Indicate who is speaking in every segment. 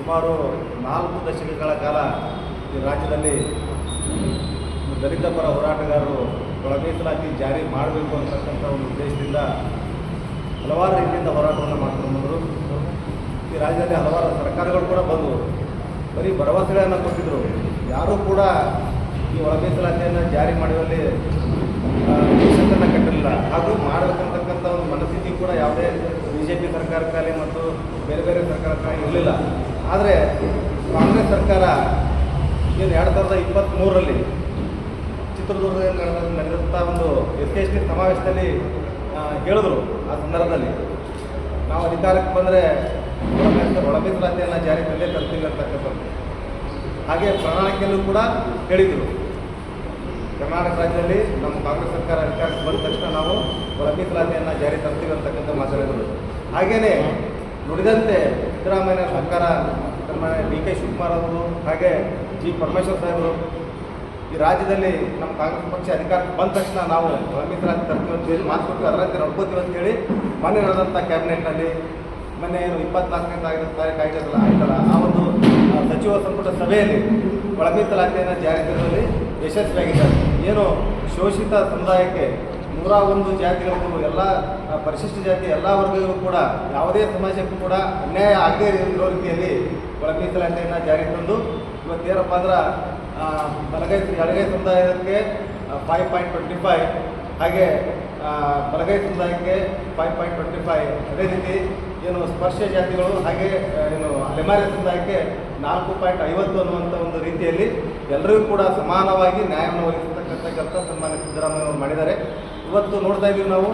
Speaker 1: ಸುಮಾರು 4 ದಶಕಗಳ ಕಾಲ ಈ ರಾಜ್ಯದಲ್ಲಿ ದಲಿತ ಪರ ಹೋರಾಟಗಾರರು ಒಳ ಮೀಸಲಾತಿ ಜಾರಿ ಮಾಡಬೇಕು ಅಂತಕ್ಕಂಥ ಒಂದು ಉದ್ದೇಶದಿಂದ ಹಲವಾರು ರೀತಿಯಿಂದ ಹೋರಾಟವನ್ನು ಮಾಡ್ಕೊಂಡು ಬಂದರು. ಈ ರಾಜ್ಯದಲ್ಲಿ ಹಲವಾರು ಸರ್ಕಾರಗಳು ಕೂಡ ಬಂದವು, ಬರೀ ಭರವಸೆಗಳನ್ನು ಕೊಟ್ಟಿದ್ದರು. ಯಾರೂ ಕೂಡ ಈ ಒಳ ಮೀಸಲಾತಿಯನ್ನು ಜಾರಿ ಮಾಡುವಲ್ಲಿ ಯಶಸ್ಸನ್ನು ಕಟ್ಟಿರಲಿಲ್ಲ. ಹಾಗೂ ಮಾಡಬೇಕಂತಕ್ಕಂಥ ಒಂದು ಮನಸ್ಥಿತಿ ಕೂಡ ಯಾವುದೇ BJP ಸರ್ಕಾರಕ್ಕಾಗಲಿ ಮತ್ತು ಬೇರೆ ಬೇರೆ ಸರ್ಕಾರಕ್ಕಾಗಲಿ ಇರಲಿಲ್ಲ. ಆದರೆ ಕಾಂಗ್ರೆಸ್ ಸರ್ಕಾರ ಏನು 2023ರಲ್ಲಿ ಚಿತ್ರದುರ್ಗದಲ್ಲಿ ನಡೆದಂಥ ಒಂದು ST ಸಮಾವೇಶದಲ್ಲಿ ಹೇಳಿದ್ರು. ಆ ಸಂದರ್ಭದಲ್ಲಿ ನಾವು ಅಧಿಕಾರಕ್ಕೆ ಬಂದರೆ ಒಳ ಮೀಸಲಾತಿಯನ್ನು ಜಾರಿ ತರ್ತೀವಿ ಅಂತಕ್ಕಂಥದ್ದು. ಹಾಗೆ ಪ್ರಣಾಳಿಕೆಯಲ್ಲೂ ಕೂಡ ಹೇಳಿದರು. ಕರ್ನಾಟಕ ರಾಜ್ಯದಲ್ಲಿ ನಮ್ಮ ಕಾಂಗ್ರೆಸ್ ಸರ್ಕಾರ ಅಧಿಕಾರಕ್ಕೆ ಬಂದ ತಕ್ಷಣ ನಾವು ಒಳ ಮೀಸಲಾತಿಯನ್ನು ಜಾರಿ ತರ್ತೀವಿ ಅಂತಕ್ಕಂಥ ಮಾತಾಡಿದರು. ಹಾಗೆಯೇ ನುಡಿದಂತೆ ಸಿದ್ದರಾಮಯ್ಯ ಸರ್ಕಾರ ಸನ್ಮಾನ್ಯ DK ಶಿವಕುಮಾರ್ ಅವರು ಹಾಗೆ G. ಪರಮೇಶ್ವರ್ ಸಾಹೇಬರು ಈ ರಾಜ್ಯದಲ್ಲಿ ನಮ್ಮ ಕಾಂಗ್ರೆಸ್ ಪಕ್ಷ ಅಧಿಕಾರಕ್ಕೆ ಬಂದ ತಕ್ಷಣ ನಾವು ಒಳ ಮೀಸಲಾತಿ ತರ್ತೀವಿ ಅಂತ ಹೇಳಿ ಮಾತು ಕೊಟ್ಟು ಅದರಂತೆ ನಡ್ಕೋತೀವಿ ಅಂತೇಳಿ ಮೊನ್ನೆ ನಡೆದಂಥ ಕ್ಯಾಬಿನೆಟ್ನಲ್ಲಿ ಮೊನ್ನೆ ಏನು 24ನೇ ತಾರೀಕು ಆಯ್ತಲ್ಲ ಆ ಒಂದು ಸಚಿವ ಸಂಪುಟ ಸಭೆಯಲ್ಲಿ ಒಳ ಮೀಸಲಾತಿಯನ್ನು ಜಾರಿ ತರುವಲ್ಲಿ ಯಶಸ್ವಿಯಾಗಿದ್ದಾರೆ. ಏನು ಶೋಷಿತ ಸಮುದಾಯಕ್ಕೆ 101 ಜಾತಿಗಳಿಗೂ ಎಲ್ಲ ಪರಿಶಿಷ್ಟ ಜಾತಿ ಎಲ್ಲ ವರ್ಗಗಳು ಕೂಡ ಯಾವುದೇ ಸಮಾಜಕ್ಕೂ ಕೂಡ ಅನ್ಯಾಯ ಆಗದೇ ಇರೋ ರೀತಿಯಲ್ಲಿ ಒಳ ಮೀಸಲಾತಿಯನ್ನು ಜಾರಿ ತಂದು ಇವತ್ತೇನಪ್ಪ ಅಂದ್ರೆ ಎಡಗೈ ಸಮುದಾಯಕ್ಕೆ 5.25 ಹಾಗೆ ಬಲಗೈ ಸಮುದಾಯಕ್ಕೆ 5.25 ಅದೇ ರೀತಿ ಏನು ಸ್ಪರ್ಶ ಜಾತಿಗಳು ಹಾಗೆ ಏನು ಅಲೆಮಾರಿ ಸಮುದಾಯಕ್ಕೆ 4.50 ಅನ್ನುವಂಥ ಒಂದು ರೀತಿಯಲ್ಲಿ ಎಲ್ಲರಿಗೂ ಕೂಡ ಸಮಾನವಾಗಿ ನ್ಯಾಯವನ್ನು ಒದಗಿಸತಕ್ಕಂಥ ಕೆಲಸ ಸನ್ಮಾನ್ಯ ಸಿದ್ದರಾಮಯ್ಯ ಅವರು ಮಾಡಿದ್ದಾರೆ. ಇವತ್ತು ನೋಡ್ತಾ ಇದ್ದೀವಿ ನಾವು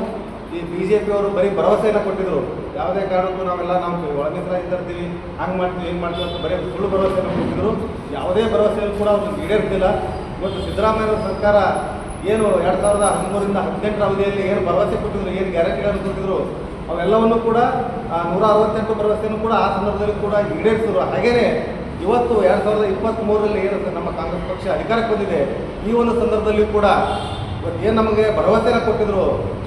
Speaker 1: ಈ BJP ಅವರು ಬರೀ ಭರವಸೆಯನ್ನು ಕೊಟ್ಟಿದ್ದರು. ಯಾವುದೇ ಕಾರಣಕ್ಕೂ ನಾವೆಲ್ಲ ನಾವು ಒಳ ಮೀಸಲಾತಿ ತರ್ತೀವಿ, ಹಂಗೆ ಮಾಡ್ತೀವಿ ಹಿಂಗೆ ಮಾಡ್ತೀವಿ ಅಂತ ಬರೀ ಸುಳ್ಳು ಭರವಸೆಯನ್ನು ಕೊಟ್ಟಿದ್ದರು. ಯಾವುದೇ ಭರವಸೆಯೂ ಕೂಡ ಅವ್ರಿಗೆ ಈಡೇರ್ತಿಲ್ಲ. ಇವತ್ತು ಸಿದ್ದರಾಮಯ್ಯ ಸರ್ಕಾರ ಏನು 2013ರಿಂದ 18ರ ಅವಧಿಯಲ್ಲಿ ಏನು ಭರವಸೆ ಕೊಟ್ಟಿದ್ರು, ಏನು ಗ್ಯಾರಂಟಿಗಳನ್ನು ಕೊಟ್ಟಿದ್ರು, ಅವೆಲ್ಲವನ್ನು ಕೂಡ 168 ಭರವಸೆಯನ್ನು ಕೂಡ ಆ ಸಂದರ್ಭದಲ್ಲಿ ಕೂಡ ಈಡೇರಿಸಿದ್ರು. ಹಾಗೆಯೇ ಇವತ್ತು 2023ರಲ್ಲಿ ಏನು ನಮ್ಮ ಕಾಂಗ್ರೆಸ್ ಪಕ್ಷ ಅಧಿಕಾರಕ್ಕೆ ಬಂದಿದೆ, ಈ ಒಂದು ಸಂದರ್ಭದಲ್ಲಿ ಕೂಡ ಇವತ್ತು ಏನು ನಮಗೆ ಭರವಸೆಯನ್ನು ಕೊಟ್ಟಿದ್ರು,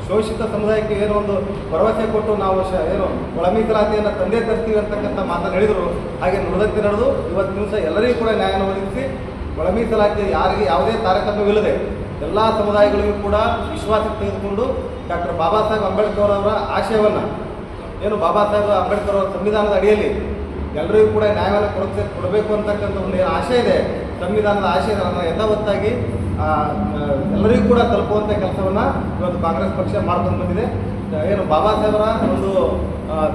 Speaker 1: ಶೋಷಿತ ಸಮುದಾಯಕ್ಕೆ ಏನೋ ಒಂದು ಭರವಸೆ ಕೊಟ್ಟು ನಾವು ಏನು ಒಳ ಮೀಸಲಾತಿಯನ್ನು ತಂದೆ ತರ್ತೀವಿ ಅಂತಕ್ಕಂಥ ಮಾತನ್ನು ಹೇಳಿದರು. ಹಾಗೆ ನುಡಿದಂತೆ ನಡೆದು ಇವತ್ತು ದಿವಸ ಎಲ್ಲರಿಗೂ ಕೂಡ ನ್ಯಾಯವನ್ನು ಒದಗಿಸಿ ಒಳ ಮೀಸಲಾತಿ ಯಾರಿಗೆ ಯಾವುದೇ ತಾರತಮ್ಯವಿಲ್ಲದೆ ಎಲ್ಲ ಸಮುದಾಯಗಳಿಗೂ ಕೂಡ ವಿಶ್ವಾಸಕ್ಕೆ ತೆಗೆದುಕೊಂಡು ಡಾಕ್ಟರ್ ಬಾಬಾ ಸಾಹೇಬ್ ಅಂಬೇಡ್ಕರ್ ಅವರ ಆಶಯವನ್ನು ಏನು ಬಾಬಾ ಸಾಹೇಬ್ ಅಂಬೇಡ್ಕರ್ ಅವರ ಸಂವಿಧಾನದ ಅಡಿಯಲ್ಲಿ ಎಲ್ಲರಿಗೂ ಕೂಡ ನ್ಯಾಯವನ್ನು ಕೊಡಬೇಕು ಅಂತಕ್ಕಂಥ ಒಂದು ಏನು ಆಶಯ ಇದೆ, ಸಂವಿಧಾನದ ಆಶಯವನ್ನು ಯಥಾವತ್ತಾಗಿ ಎಲ್ಲರಿಗೂ ಕೂಡ ತಲುಪುವಂಥ ಕೆಲಸವನ್ನು ಇವತ್ತು ಕಾಂಗ್ರೆಸ್ ಪಕ್ಷ ಮಾಡ್ಕೊಂಡು ಬಂದಿದೆ. ಏನು ಬಾಬಾ ಸಾಹೇಬರ ಒಂದು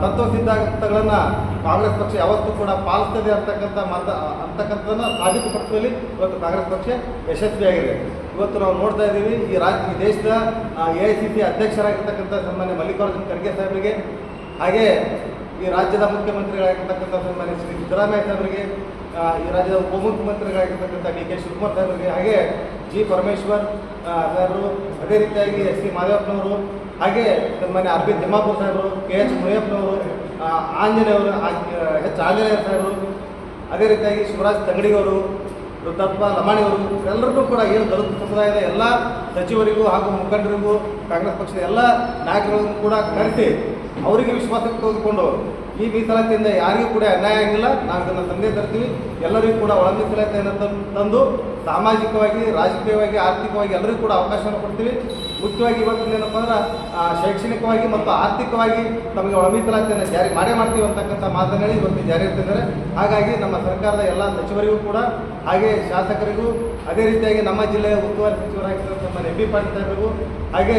Speaker 1: ತತ್ವ ಸಿದ್ಧಾಂತಗಳನ್ನು ಕಾಂಗ್ರೆಸ್ ಪಕ್ಷ ಯಾವತ್ತೂ ಕೂಡ ಪಾಲಿಸ್ತದೆ ಅಂತಕ್ಕಂಥದ್ದನ್ನು ಸಾಬೀತುಪಡಿಸುವಲ್ಲಿ ಇವತ್ತು ಕಾಂಗ್ರೆಸ್ ಪಕ್ಷ ಯಶಸ್ವಿಯಾಗಿದೆ. ಇವತ್ತು ನಾವು ನೋಡ್ತಾ ಇದ್ದೀವಿ ಈ ದೇಶದ AICC ಅಧ್ಯಕ್ಷರಾಗಿರ್ತಕ್ಕಂಥ ಸನ್ಮಾನ್ಯ ಮಲ್ಲಿಕಾರ್ಜುನ ಖರ್ಗೆ ಸಾಹೇಬರಿಗೆ, ಹಾಗೆ ಈ ರಾಜ್ಯದ ಮುಖ್ಯಮಂತ್ರಿಗಳಾಗಿರ್ತಕ್ಕಂಥ ಸನ್ಮಾನ್ಯ ಶ್ರೀ ಸಿದ್ದರಾಮಯ್ಯ ಸಾಹೇಬರಿಗೆ, ಈ ರಾಜ್ಯದ ಉಪಮುಖ್ಯಮಂತ್ರಿಗಳಾಗಿರ್ತಕ್ಕಂಥ DK ಶಿವಕುಮಾರ್ ಸಾಹೇಬರಿಗೆ, ಹಾಗೆ G. ಪರಮೇಶ್ವರ್ ಸಾಹೇಬರು, ಅದೇ ರೀತಿಯಾಗಿ S. ಸಿ ಮಾದೇವಪ್ಪನವರು, ಹಾಗೆ ಸನ್ಮಾನ್ಯ R. B. ತಿಮ್ಮಾಪುರ ಸಾಹೇಬರು, K. H. ಮುನಿಯಪ್ಪನವರು, ಆಂಜನೇಯವರು, H. ಆಂಜನೇಯ ಸಾಹೇಬರು, ಅದೇ ರೀತಿಯಾಗಿ ಶಿವರಾಜ್ ತಂಗಡಿಗವರು, ರುದ್ರಪ್ಪ ಲಮಾಣಿಯವರು, ಎಲ್ಲರಿಗೂ ಕೂಡ ಏನು ದಲಿತ ಸಮುದಾಯದ ಎಲ್ಲ ಸಚಿವರಿಗೂ ಹಾಗೂ ಮುಖಂಡರಿಗೂ ಕಾಂಗ್ರೆಸ್ ಪಕ್ಷದ ಎಲ್ಲ ನಾಯಕರಿಗೂ ಕೂಡ ಕರೆಸಿ ಅವರಿಗೆ ವಿಶ್ವಾಸಕ್ಕೆ ತೆಗೆದುಕೊಂಡು ಈ ಮೀಸಲಾತಿಯಿಂದ ಯಾರಿಗೂ ಕೂಡ ಅನ್ಯಾಯ ಆಗಿಲ್ಲ, ನಾವು ಇದನ್ನು ತಂದೆ ತರ್ತೀವಿ, ಎಲ್ಲರಿಗೂ ಕೂಡ ಒಳ ಮೀಸಲಾತಿಯನ್ನು ತಂದು ಸಾಮಾಜಿಕವಾಗಿ, ರಾಜಕೀಯವಾಗಿ, ಆರ್ಥಿಕವಾಗಿ ಎಲ್ಲರಿಗೂ ಕೂಡ ಅವಕಾಶವನ್ನು ಕೊಡ್ತೀವಿ. ಮುಖ್ಯವಾಗಿ ಇವತ್ತಿನ ಏನಪ್ಪ ಅಂದ್ರೆ ಶೈಕ್ಷಣಿಕವಾಗಿ ಮತ್ತು ಆರ್ಥಿಕವಾಗಿ ನಮಗೆ ಒಳ ಮೀಸಲಾತಿಯನ್ನು ಜಾರಿ ಮಾಡ್ತೀವಿ ಅಂತಕ್ಕಂಥ ಮಾತನ್ನು ಹೇಳಿ ಇವತ್ತು ಜಾರಿ ಇರ್ತಿದ್ದಾರೆ. ಹಾಗಾಗಿ ನಮ್ಮ ಸರ್ಕಾರದ ಎಲ್ಲ ಸಚಿವರಿಗೂ ಕೂಡ ಹಾಗೆ ಶಾಸಕರಿಗೂ, ಅದೇ ರೀತಿಯಾಗಿ ನಮ್ಮ ಜಿಲ್ಲೆಯ ಉಸ್ತುವಾರಿ ಸಚಿವರಾಗಿರ್ತಕ್ಕಂಥ ಸನ್ಮಾನ್ಯ MB ಪಾಟೀಲ್ ಸಾಹೇಬರಿಗೂ, ಹಾಗೆ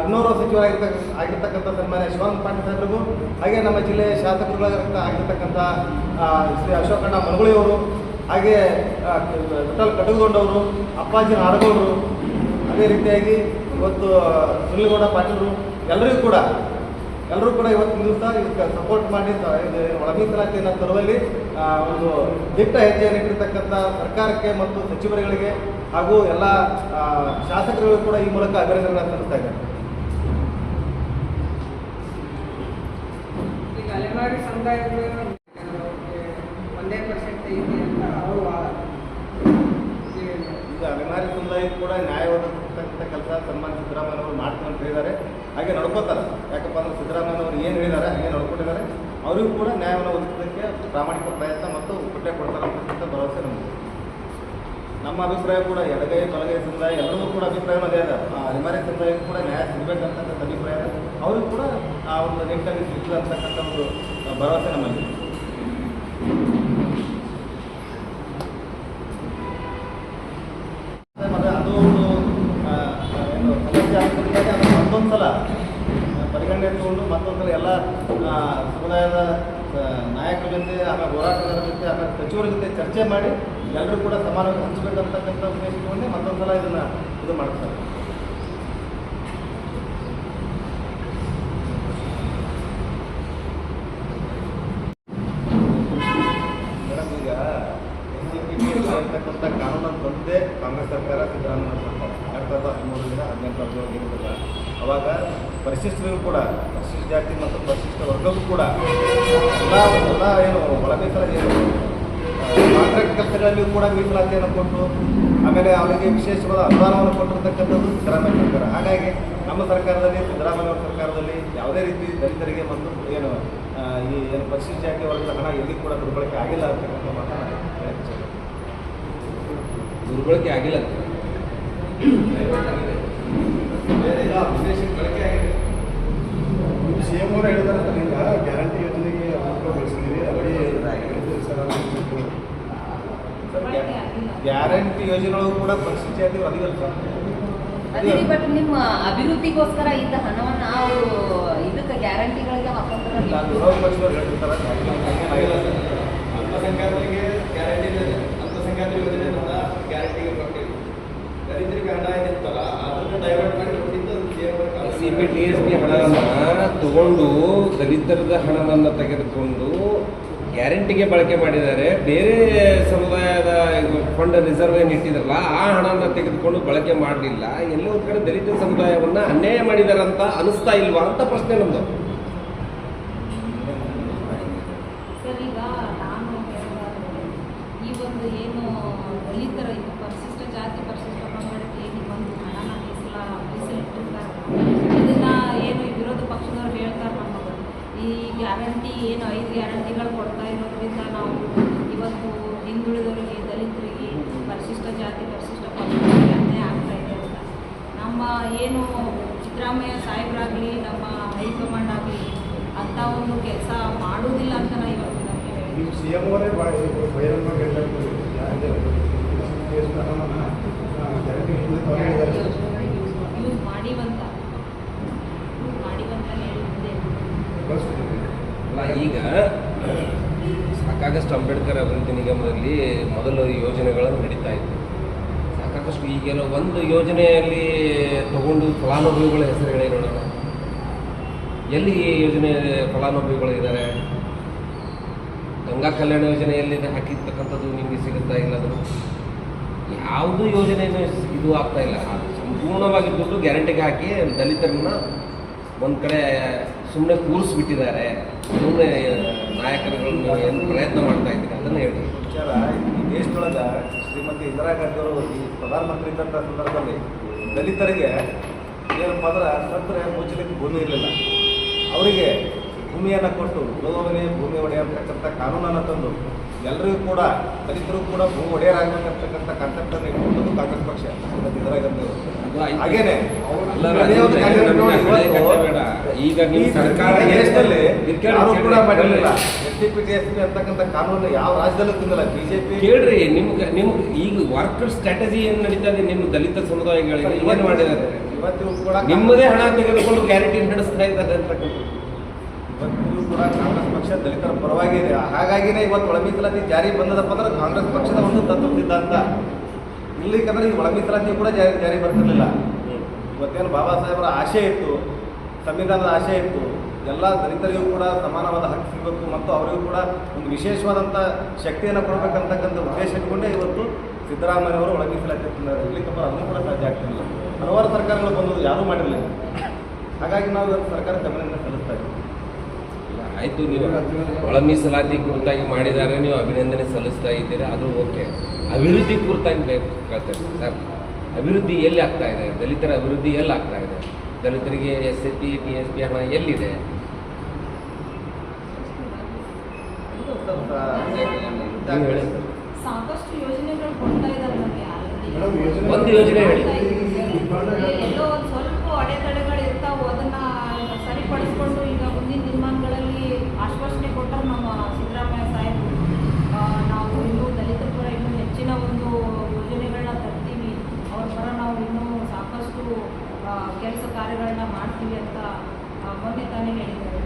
Speaker 1: ಇನ್ನೋರ್ವ ಸಚಿವರಾಗಿರ್ತಕ್ಕಂಥ ಸನ್ಮಾನ್ಯ ಶಿವಾನಂದ ಪಾಟೀಲ್ ಸಾಹೇಬರಿಗೂ, ಹಾಗೆ ನಮ್ಮ ಜಿಲ್ಲೆಯ ಶಾಸಕರುಗಳಾಗಿರ್ತಕ್ಕಂಥ ಶ್ರೀ ಅಶೋಕಣ್ಣ ಮನಗುಳಿಯವರು, ಹಾಗೆ ವಿಠಲ್ ಕಟಗಗೊಂಡವರು, ಅಪ್ಪಾಜಿ ನಾಡಗೌಡರು, ಅದೇ ರೀತಿಯಾಗಿ ಇವತ್ತು ಸುನಿಲ್ಗೌಡ ಪಾಟೀಲರು, ಎಲ್ಲರೂ ಕೂಡ ಇವತ್ತಿನ ದಿವಸ ಇದಕ್ಕೆ ಸಪೋರ್ಟ್ ಮಾಡಿ ಒಳ ಮೀಸಲಾತಿಯನ್ನು ತರುವಲ್ಲಿ ಒಂದು ದಿಟ್ಟ ಹೆಜ್ಜೆಯನ್ನು ಇಟ್ಟಿರ್ತಕ್ಕಂಥ ಸರ್ಕಾರಕ್ಕೆ ಮತ್ತು ಸಚಿವರುಗಳಿಗೆ ಹಾಗೂ ಎಲ್ಲ ಶಾಸಕರುಗಳು ಕೂಡ ಈ ಮೂಲಕ ಅಭಿನಂದನೆಗಳನ್ನು ಸಲ್ಲಿಸ್ತಾ ಇದ್ದಾರೆ.
Speaker 2: ಈಗ ಅಲೆಮಾರಿ ಸಮುದಾಯಗಳು ಒಂದೇ ಪರ್ಸೆಂಟ್ ಇದೆ ಅಂತ ಅವರು
Speaker 1: ಈಗ ಅಲೆಮಾರಿ ಸಮುದಾಯ ಕೂಡ ನ್ಯಾಯ ಒದಗಿಸ್ತಕ್ಕಂಥ ಕೆಲಸ ಸನ್ಮಾನ್ಯ ಸಿದ್ದರಾಮಯ್ಯ ಅವರು ಮಾಡ್ತಾರೆ ಅಂತ ಹೇಳಿದ್ದಾರೆ. ಹಾಗೆ ನಡ್ಕೋತಾರೆ. ಯಾಕಪ್ಪ ಅಂದ್ರೆ ಸಿದ್ದರಾಮಯ್ಯ ಅವರು ಏನು ಹೇಳಿದ್ದಾರೆ ಹಾಗೆ ನಡ್ಕೊಂಡಿದ್ದಾರೆ. ಅವರಿಗೂ ಕೂಡ ನ್ಯಾಯವನ್ನು ಒದಗಿಸೋದಕ್ಕೆ ಪ್ರಾಮಾಣಿಕ ಪ್ರಯತ್ನ ಮತ್ತು ಪುಟ್ಟ ಕೊಡ್ತಾರೆ ಅಂತಕ್ಕಂಥ ಭರವಸೆ ನಮಗೆ. ನಮ್ಮ ಅಭಿಪ್ರಾಯ ಕೂಡ ಎಡಗೈ ಬಲಗೈ ಸಮುದಾಯ ಎಲ್ಲರೂ ಕೂಡ ಅಭಿಪ್ರಾಯನೂ ಅದೇ ಅದ. ಅನಿವಾರ್ಯ ಸಮುದಾಯಕ್ಕೂ ಕೂಡ ನ್ಯಾಯ ಸಿಗಬೇಕಂತಕ್ಕಂಥ ಅಭಿಪ್ರಾಯ ಅವ್ರಿಗೂ ಕೂಡ ಆ ಒಂದು ನಿಟ್ಟಿನಲ್ಲಿ ಸಿಗ್ತದೆ ಅಂತಕ್ಕಂಥ ಒಂದು ಭರವಸೆ ನಮ್ಮಲ್ಲಿ. ಮತ್ತು ಅದು ಒಂದು ಏನು ಸಮಸ್ಯೆ ಆಗ್ತದೆ, ಅದು ಮತ್ತೊಂದು ಸಲ ಪರಿಗಣನೆ ತಗೊಂಡು ಮತ್ತೊಂದು ಸಲ ಎಲ್ಲ ಸಮುದಾಯದ ನಾಯಕರ ಜೊತೆ ಆಮೇಲೆ ಹೋರಾಟಗಾರರ ಜೊತೆ ಆಮೇಲೆ ಸಚಿವರ ಜೊತೆ ಚರ್ಚೆ ಮಾಡಿ ಎಲ್ಲರೂ ಕೂಡ ಸಮಾನವಾಗಿ ಹಂಚಬೇಕಂತಕ್ಕಂಥ ಉದ್ದೇಶ ಇಟ್ಕೊಂಡೆ ಮತ್ತೊಂದು ಸಲ ಇದನ್ನು ಇದು ಮಾಡ್ತಾರೆ. ಮೇಡಮ್, ಈಗ ಇರ್ತಕ್ಕಂಥ ಕಾನೂನನ್ನು ತಂದೆ ಕಾಂಗ್ರೆಸ್ ಸರ್ಕಾರ, ಸಿದ್ದರಾಮಯ್ಯ ಸರ್ಕಾರ 2013 ಇರೋದಿಲ್ಲ. ಅವಾಗ ಪರಿಶಿಷ್ಟರಿಗೂ ಕೂಡ, ಪರಿಶಿಷ್ಟ ಜಾತಿ ಮತ್ತು ಪರಿಶಿಷ್ಟ ವರ್ಗಕ್ಕೂ ಕೂಡ ಎಲ್ಲ ಏನು ಒಳ ಮೀಸಲಾತಿ ಏನು ಕಾಂಟ್ರಾಕ್ಟ್ ಕೆಲಸಗಳಲ್ಲಿಯೂ ಕೂಡ ಮೀಸಲಾತಿಯನ್ನು ಕೊಟ್ಟು ಆಮೇಲೆ ಅವರಿಗೆ ವಿಶೇಷವಾದ ಅನುದಾನವನ್ನು ಕೊಟ್ಟಿರ್ತಕ್ಕಂಥದ್ದು ಸಿದ್ದರಾಮಯ್ಯ ಸರ್ಕಾರ. ಹಾಗಾಗಿ ನಮ್ಮ ಸರ್ಕಾರದಲ್ಲಿ, ಸಿದ್ದರಾಮಯ್ಯ ಸರ್ಕಾರದಲ್ಲಿ ಯಾವುದೇ ರೀತಿ ದಲಿತರಿಗೆ ಮತ್ತು ಏನು ಈ ಏನು ಪರಿಶಿಷ್ಟ ಜಾತಿ ವರ್ಗದ ಹಣ ಎಲ್ಲಿ ಕೂಡ ದುರ್ಬಳಕೆ ಆಗಿಲ್ಲ ಅಂತಕ್ಕಂಥ ಮಾತನ್ನು ಹೇಳಕ್ಕೆ
Speaker 3: ದುರ್ಬಳಕೆ ಆಗಿಲ್ಲ,
Speaker 1: ಬೇರೆ ಇಲ್ಲ, ವಿದೇಶಕ್ಕೆ ಬಳಕೆ ಆಗಿದೆ.
Speaker 4: CM ಅವರು ಹೇಳಿದಾರೆ ಈಗ ಗ್ಯಾರಂಟಿ ಯೋಜನೆಗೆ ಬಳಸಿದ್ದೀವಿ ಅಲ್ಲಿ
Speaker 1: ಗ್ಯಾರಂಟಿ ಯೋಜನೆಗಳು ಕೂಡ ಪರಿಶಿಷ್ಟ ಜಾತಿ ಅದಿಲ್ಲ ಸರ್.
Speaker 5: ಅದೇ ಬಟ್ ನಿಮ್ಮ ಅಭಿವೃದ್ಧಿಗೋಸ್ಕರ ಇದ್ದ ಹಣವನ್ನ ಅವರು ಇದಕ್ಕೆ ಗ್ಯಾರಂಟಿಗಳಿಗೆ ಹಾಕೊಂಡ್ರೆ
Speaker 1: ವಿರೋಧ ಪಕ್ಷದವ್ರು ಹೇಳ್ತಿರ್ತಾರೆ ಹಾಗೇನಾಗಿಲ್ಲ ಸರ್.
Speaker 3: ಅಲ್ಪಸಂಖ್ಯಾತರಿಗೆ ಗ್ಯಾರಂಟಿ ಇದೆ, ಅಲ್ಪಸಂಖ್ಯಾತರ ಯೋಜನೆ ಅಂತ ಗ್ಯಾರಂಟಿಗೆ ಕೊಟ್ಟಿಲ್ಲ. ದಲಿತರಿಗೆ ಹಣ ಏನಿತ್ತಲ್ಲ ಅದನ್ನು ಡೈವರ್ಟ್ ಮಾಡಿ ಕೊಟ್ಟಿದ್ದು CPTSP ಹಣವನ್ನು ತಗೊಂಡು ದಲಿತರದ ಹಣವನ್ನು ತೆಗೆದುಕೊಂಡು ಗ್ಯಾರಂಟಿಗೆ ಬಳಕೆ ಮಾಡಿದ್ದಾರೆ. ಬೇರೆ ಸಮುದಾಯದ ಫಂಡ್ ರಿಸರ್ವ್ ಏನು ಇಟ್ಟಿದ್ರಲ್ಲ ಆ ಹಣನ ತೆಗೆದುಕೊಂಡು ಬಳಕೆ ಮಾಡಲಿಲ್ಲ. ಎಲ್ಲೋ ಒಂದು ಕಡೆ ದಲಿತ ಸಮುದಾಯವನ್ನು ಅನ್ಯಾಯ ಮಾಡಿದ್ದಾರೆ ಅಂತ ಅನಿಸ್ತಾ ಇಲ್ವಾ ಅಂತ ಪ್ರಶ್ನೆ ನಮ್ಮದು.
Speaker 5: ಸರ್, ಈಗ ನಾನು ಹೇಳೋದಾದ್ರೆ ಈ ಒಂದು ಏನು ದಲಿತರ ಇದು ಪರಿಶಿಷ್ಟ ಜಾತಿ ಪರಿಶಿಷ್ಟ ಪಂಗಡಕ್ಕೆ ಏನು ಒಂದು ಹಣನ ಮೀಸಲಿಟ್ಟಿರ್ತಾರೆ, ಇದನ್ನ ಏನು ವಿರೋಧ ಪಕ್ಷದವ್ರು ಹೇಳ್ತಾರೆ ನಮಗೆ ಈ ಗ್ಯಾರಂಟಿ ಏನು 5 ಗ್ಯಾರಂಟಿಗಳು ಕೊಡ್ತಾ ಇರೋದ್ರಿಂದ ನಾವು ಇವತ್ತು ಹಿಂದುಳಿದವರಿಗೆ, ದಲಿತರಿಗೆ, ಪರಿಶಿಷ್ಟ ಜಾತಿ ಪರಿಶಿಷ್ಟ ಪಂಗಡಕ್ಕೆ ಅನ್ಯಾಯ ಆಗ್ತಾ ಇದೆ ಅಂತ ನಮ್ಮ ಏನು ಸಿದ್ದರಾಮಯ್ಯ ಸಾಹೇಬರಾಗಲಿ ನಮ್ಮ ಹೈಕಮಾಂಡ್ ಆಗಲಿ ಅಂಥ ಒಂದು ಕೆಲಸ ಮಾಡುವುದಿಲ್ಲ ಅಂತ ನಾನು ಇವತ್ತು ನಮಗೆ
Speaker 4: ನೀವು CM ಅವರೇ ಬಹಿರಂಗವಾಗಿ ಹೇಳ್ತಾರೆ
Speaker 5: ಯೂಸ್ ಮಾಡಿವಂತ ಹೇಳಿದ್ದೆ.
Speaker 3: ಅಲ್ಲ, ಈಗ ಸಾಕಾಗಷ್ಟು ಅಂಬೇಡ್ಕರ್ ಅಭಿವೃದ್ಧಿ ನಿಗಮದಲ್ಲಿ ಮೊದಲು ಯೋಜನೆಗಳನ್ನು ನಡೀತಾ ಇತ್ತು. ಸಾಕಾಗಷ್ಟು ಈಗೆಲ್ಲ ಒಂದು ಯೋಜನೆಯಲ್ಲಿ ತಗೊಂಡು ಫಲಾನುಭವಿಗಳ ಹೆಸರು ಹೇಳಿ ನೋಡೋಣ. ಎಲ್ಲಿ ಈ ಯೋಜನೆ ಫಲಾನುಭವಿಗಳು ಇದ್ದಾರೆ? ಗಂಗಾ ಕಲ್ಯಾಣ ಯೋಜನೆಯಲ್ಲಿ ಹಾಕಿರ್ತಕ್ಕಂಥದ್ದು ನಿಮಗೆ ಸಿಗುತ್ತಾ ಇಲ್ಲ. ಅದು ಯಾವುದೂ ಯೋಜನೆಯೂ ಇದು ಆಗ್ತಾ ಇಲ್ಲ. ಸಂಪೂರ್ಣವಾಗಿ ದುಡ್ಡು ಗ್ಯಾರಂಟಿಗೆ ಹಾಕಿ ದಲಿತರನ್ನ ಒಂದು ಕಡೆ ಸುಮ್ಮನೆ ಕೂರಿಸ್ಬಿಟ್ಟಿದ್ದಾರೆ. ಸುಮ್ಮನೆ ನಾಯಕರುಗಳು ಏನು ಪ್ರಯತ್ನ ಮಾಡ್ತಾ ಇದ್ದಾರೆ ಅದನ್ನು ಹೇಳಿ.
Speaker 1: ವಿಚಾರ ಈ ದೇಶದೊಳಗೆ ಶ್ರೀಮತಿ ಇಂದಿರಾ ಗಾಂಧಿ ಅವರು ಈ ಪ್ರಧಾನಮಂತ್ರಿ ಇದ್ದಂಥ ಸಂದರ್ಭದಲ್ಲಿ ದಲಿತರಿಗೆ ಏನಪ್ಪ ಅಂದ್ರೆ ಸತ್ತರೆ ಮುಚ್ಚಲಿಕ್ಕೆ ಭೂಮಿ ಇರಲಿಲ್ಲ. ಅವರಿಗೆ ಭೂಮಿಯನ್ನು ಕೊಟ್ಟು ಉಳುವವನೇ ಭೂಮಿ ಒಡೆಯತಕ್ಕಂಥ ಕಾನೂನನ್ನು ತಂದು ಎಲ್ಲರಿಗೂ ಕೂಡ ದಲಿತರು ಕೂಡ ಭೂ ಒಡೆಯರಾಗಬೇಕಂತಕ್ಕಂಥ ಕಾನ್ಸೆಪ್ಟನ್ನು ಇಟ್ಕೊಂಡು ಕಾಂಗ್ರೆಸ್ ಪಕ್ಷ ಇಂದಿರಾ ಗಾಂಧಿ ಅವರು. ಹಾಗೇನೆ
Speaker 3: ಈಗ ನೀವು ಸರ್ಕಾರ
Speaker 1: ದೇಶದಲ್ಲಿ ಯಾರು ಕೂಡ ಮಾಡಿರಲಿಲ್ಲ. SCPTSP ಅಂತಕ್ಕಂಥ ಕಾನೂನು ಯಾವ ರಾಜ್ಯದಲ್ಲೂ ತಿನ್ನಲ್ಲ. ಬಿಜೆಪಿ
Speaker 3: ಕೇಳ್ರಿ, ನಿಮ್ಗೆ ಈಗ ವರ್ಕರ್ ಸ್ಟ್ರಾಟಜಿ ಏನು ನಡೀತಾ ಇದೆ ನಿಮ್ಮ ದಲಿತ ಸಮುದಾಯಗಳಿಗೆ ಏನು ಮಾಡಿದ್ದಾರೆ?
Speaker 1: ಇವತ್ತಿಗೂ ಕೂಡ
Speaker 3: ನಿಮ್ಮದೇ ಹಣ ತೆಗೆದುಕೊಂಡು ಗ್ಯಾರಂಟಿ ನಡೆಸ್ತಾ ಇದ್ದಾರೆ ಅಂತಕ್ಕಂಥದ್ದು.
Speaker 1: ಇವತ್ತಿಗೂ ಕೂಡ ಕಾಂಗ್ರೆಸ್ ಪಕ್ಷ ದಲಿತರ ಪರವಾಗಿ ಇದೆ. ಹಾಗಾಗಿನೇ ಇವತ್ತು ಒಳ ಮೀಸಲಾತಿ ಜಾರಿ ಬಂದದಪ್ಪ ಅಂದ್ರೆ ಕಾಂಗ್ರೆಸ್ ಪಕ್ಷದ ಒಂದು ತತ್ವ ಸಿದ್ಧಾಂತ. ಇಲ್ಲಿಕಂದ್ರೆ ಈ ಒಳ ಮೀಸಲಾತಿ ಕೂಡ ಜಾರಿ ಬರ್ತಿರ್ಲಿಲ್ಲ. ಇವತ್ತೇನು ಬಾಬಾ ಸಾಹೇಬರ ಆಶೆ ಇತ್ತು, ಸಂವಿಧಾನದ ಆಶೆ ಇತ್ತು, ಎಲ್ಲ ದಲಿತರಿಗೂ ಕೂಡ ಸಮಾನವಾದ ಹಕ್ಕು ಸಿಗಬೇಕು ಮತ್ತು ಅವರಿಗೂ ಕೂಡ ಒಂದು ವಿಶೇಷವಾದಂಥ ಶಕ್ತಿಯನ್ನು ಕೊಡಬೇಕಂತಕ್ಕಂಥ ಉದ್ದೇಶ ಇಟ್ಕೊಂಡೇ ಇವತ್ತು ಸಿದ್ದರಾಮಯ್ಯವರು ಒಳ ಮೀಸಲಾತಿ ತಂದಿದ್ದಾರೆ. ಇಲ್ಲಿಕಪ್ಪ ಅದನ್ನು ಕೂಡ ಸಾಧ್ಯ ಆಗ್ತಿರಲಿಲ್ಲ. ಹಲವಾರು ಸರ್ಕಾರಗಳು ಬಂದದ್ದು ಯಾರೂ ಮಾಡಿರಲಿಲ್ಲ. ಹಾಗಾಗಿ ನಾವು ಇವತ್ತು ಸರ್ಕಾರ ಗಮನದಿಂದ ಸಲ್ಲಿಸ್ತಾ ಇದ್ದೀವಿ.
Speaker 3: ಆಯಿತು, ನೀವು ಒಳ ಮೀಸಲಾತಿ ಕುರಿತಾಗಿ ಮಾಡಿದ್ದಾರೆ, ನೀವು ಅಭಿನಂದನೆ ಸಲ್ಲಿಸ್ತಾ ಇದ್ದೀರಾ, ಅದು ಓಕೆ. ಅಭಿವೃದ್ಧಿ ಕುರಿತಾಗಿ ಕೇಳ್ತಾರೆ ಸರ್. ಅಭಿವೃದ್ಧಿ ಎಲ್ಲಿ ಆಗ್ತಾ ಇದೆ? ದಲಿತರ ಅಭಿವೃದ್ಧಿ ಎಲ್ಲಿ ಆಗ್ತಾ ಇದೆ? ದಲಿತರಿಗೆ SCPTSP ಹಣ ಎಲ್ಲಿದೆ? ನೀವು ಹೇಳಿ ಸರ್.
Speaker 5: ಸಾಕಷ್ಟು ಯೋಜನೆಗಳು ಕೊಡ್ತಾ ಇದ್ದಾರೆ ನಮಗೆ ಆಲ್ರೆಡಿ.
Speaker 4: ಮೇಡಮ್, ಯೋಜನೆ-
Speaker 3: ಒಂದು ಯೋಜನೆ ಹೇಳಿ.
Speaker 5: ಎಲ್ಲೋ ಒಂದು ಸ್ವಲ್ಪ ಅಡೆತಡೆಗಳು ಇರ್ತಾವೆ, ಅದನ್ನ ಸರಿಪಡಿಸ್ಕೊಂಡು ಈಗ ಮುಂದಿನ ದಿನಮಾನಗಳಲ್ಲಿ ಆಶ್ವಾಸನೆ ಕೊಟ್ಟರು ನಮ್ಮ ಸಿದ್ದರಾಮಯ್ಯ ಸಾಹೇಬರು. ನಾವು ಇನ್ನೂ ದಲಿತರ ಪರ ಇನ್ನೂ ಹೆಚ್ಚಿನ ಒಂದು ಯೋಜನೆಗಳನ್ನ ತರ್ತೀವಿ, ಅವ್ರ ಪರ ನಾವು ಇನ್ನೂ ಸಾಕಷ್ಟು ಕೆಲಸ ಕಾರ್ಯಗಳನ್ನ ಮಾಡ್ತೀವಿ ಅಂತ ಮೊನ್ನೆ ತಾನೇ ಹೇಳಿದ್ದಾರೆ.